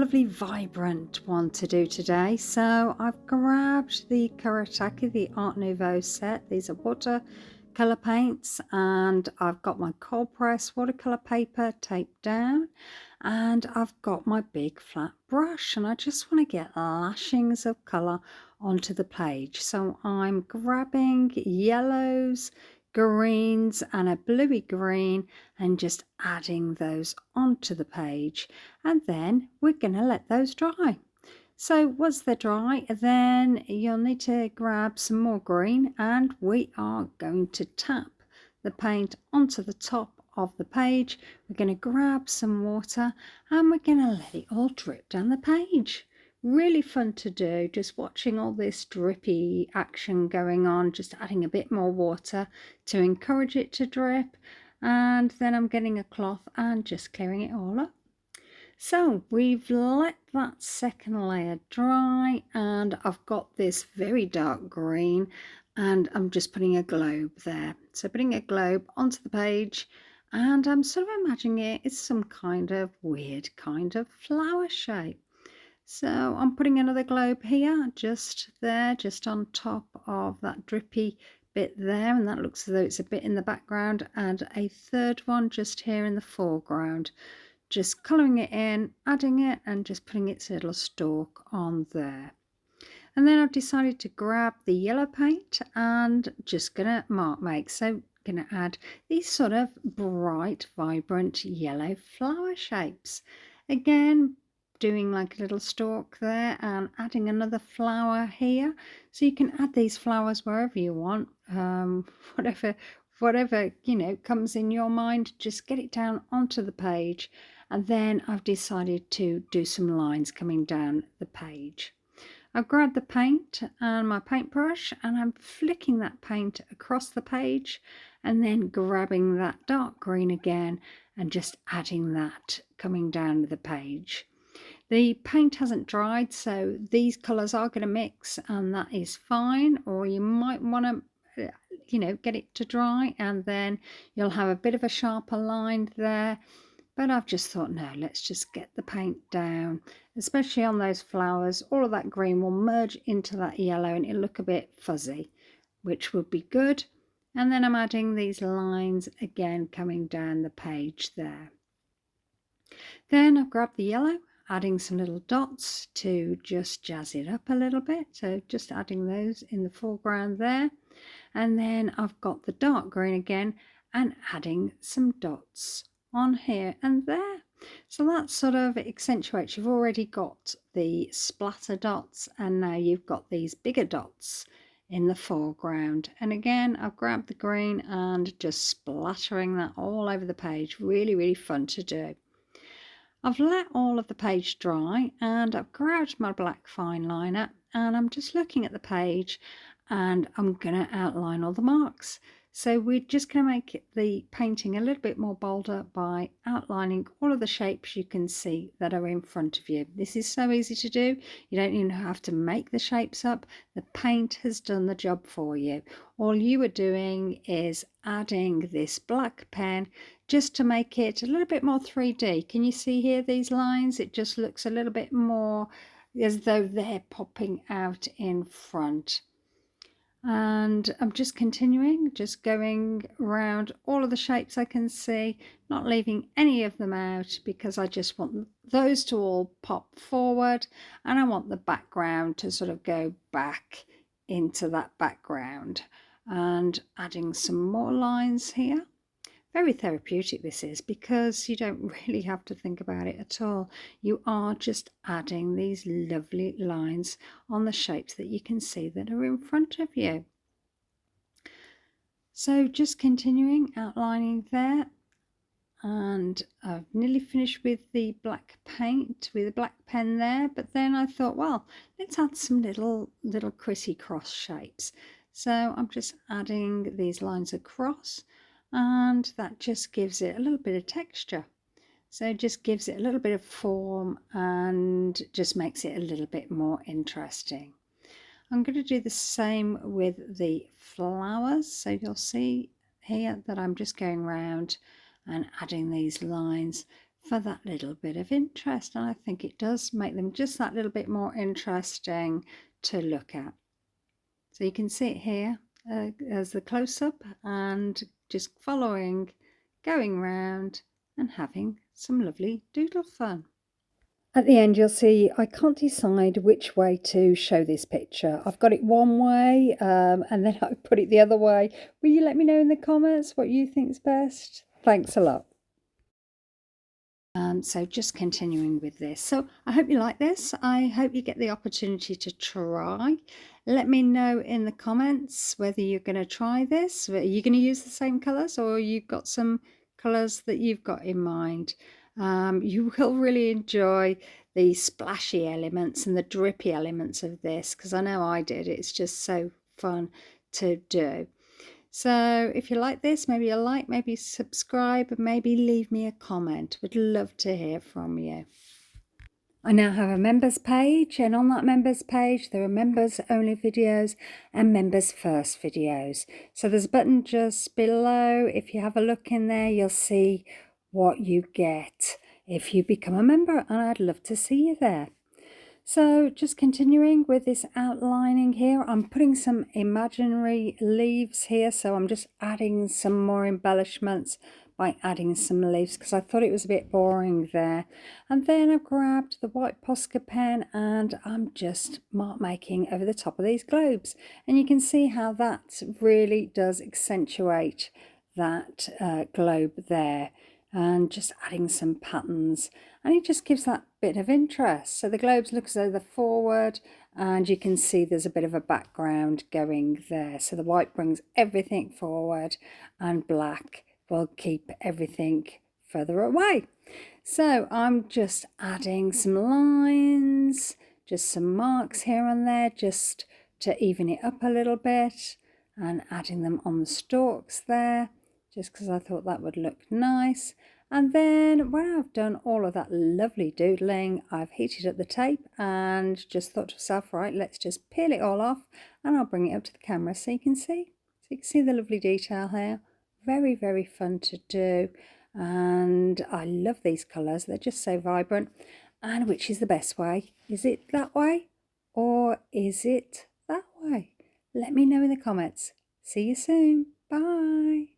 lovely vibrant one to do today. So I've grabbed the Kuretake, the Art Nouveau set. These are watercolor paints, and I've got my cold press watercolor paper taped down, and I've got my big flat brush, and I just want to get lashings of color onto the page. So I'm grabbing yellows, greens and a bluey green and just adding those onto the page, and then we're going to let those dry. So once they're dry, then you'll need to grab some more green, and we are going to tap the paint onto the top of the page. We're going to grab some water and we're going to let it all drip down the page. Really fun to do, just watching all this drippy action going on, just adding a bit more water to encourage it to drip, and then I'm getting a cloth and just clearing it all up. So we've let that second layer dry, and I've got this very dark green, and I'm just putting a globe there. So putting a globe onto the page, and I'm sort of imagining it's some kind of weird kind of flower shape. So I'm putting another globe here, just there, just on top of that drippy bit there, and that looks as though it's a bit in the background, and a third one just here in the foreground. Just colouring it in, adding it, and just putting its little stalk on there. And then I've decided to grab the yellow paint and just gonna mark make. So gonna add these sort of bright, vibrant yellow flower shapes. Again, doing like a little stalk there and adding another flower here. So you can add these flowers wherever you want, whatever you know comes in your mind, just get it down onto the page. And then I've decided to do some lines coming down the page. I've grabbed the paint and my paintbrush, and I'm flicking that paint across the page, and then grabbing that dark green again and just adding that coming down the page. The paint hasn't dried, so these colours are going to mix, and that is fine. Or you might want to get it to dry, and then you'll have a bit of a sharper line there. But I've just thought, no, let's just get the paint down, especially on those flowers. All of that green will merge into that yellow and it'll look a bit fuzzy, which would be good. And then I'm adding these lines again coming down the page there. Then I've grabbed the yellow, adding some little dots to just jazz it up a little bit. So just adding those in the foreground there. And then I've got the dark green again and adding some dots on here and there. So that sort of accentuates. You've already got the splatter dots, and now you've got these bigger dots in the foreground. And again, I've grabbed the green and just splattering that all over the page. Really, really fun to do. I've let all of the page dry, and I've grabbed my black fine liner, and I'm just looking at the page, and I'm going to outline all the marks. So we're just going to make the painting a little bit more bolder by outlining all of the shapes you can see that are in front of you. This is so easy to do. You don't even have to make the shapes up. The paint has done the job for you. All you are doing is adding this black pen just to make it a little bit more 3D. Can you see here these lines? It just looks a little bit more as though they're popping out in front. And I'm just continuing, just going around all of the shapes I can see, not leaving any of them out, because I just want those to all pop forward, and I want the background to sort of go back into that background. And adding some more lines here. Very therapeutic this is, because you don't really have to think about it at all. You are just adding these lovely lines on the shapes that you can see that are in front of you. So just continuing outlining there, and I've nearly finished with the black paint with a black pen there, but then I thought, well, let's add some little crissy-cross shapes. So I'm just adding these lines across, and that just gives it a little bit of texture. So it just gives it a little bit of form and just makes it a little bit more interesting. I'm going to do the same with the flowers. So you'll see here that I'm just going around and adding these lines for that little bit of interest, and I think it does make them just that little bit more interesting to look at. So you can see it here as the close-up, and just following, going round and having some lovely doodle fun. At the end you'll see I can't decide which way to show this picture. I've got it one way and then I put it the other way. Will you let me know in the comments what you think's best? Thanks a lot. So just continuing with this. So I hope you like this. I hope you get the opportunity to try. Let me know in the comments whether you're going to try this. Are you going to use the same colours, or you've got some colours that you've got in mind? You will really enjoy the splashy elements and the drippy elements of this, because I know I did. It's just so fun to do. So if you like this, maybe a like, maybe subscribe, and maybe leave me a comment. Would love to hear from you. I now have a members page, and on that members page there are members only videos and members first videos. So there's a button just below. If you have a look in there, you'll see what you get if you become a member, and I'd love to see you there. So just continuing with this outlining here, I'm putting some imaginary leaves here, so I'm just adding some more embellishments by adding some leaves, because I thought it was a bit boring there. And then I've grabbed the white Posca pen and I'm just mark making over the top of these globes, and you can see how that really does accentuate that globe there, and just adding some patterns, and it just gives that bit of interest. So the globes look as though they're forward, and you can see there's a bit of a background going there. So the white brings everything forward and black will keep everything further away. So I'm just adding some lines, just some marks here and there, just to even it up a little bit, and adding them on the stalks there, just because I thought that would look nice. And then when I've done all of that lovely doodling, I've heated up the tape and just thought to myself, right, let's just peel it all off, and I'll bring it up to the camera so you can see. So you can see the lovely detail here. Very, very fun to do, and I love these colours. They're just so vibrant. And which is the best way? Is it that way, or is it that way? Let me know in the comments. See you soon. Bye.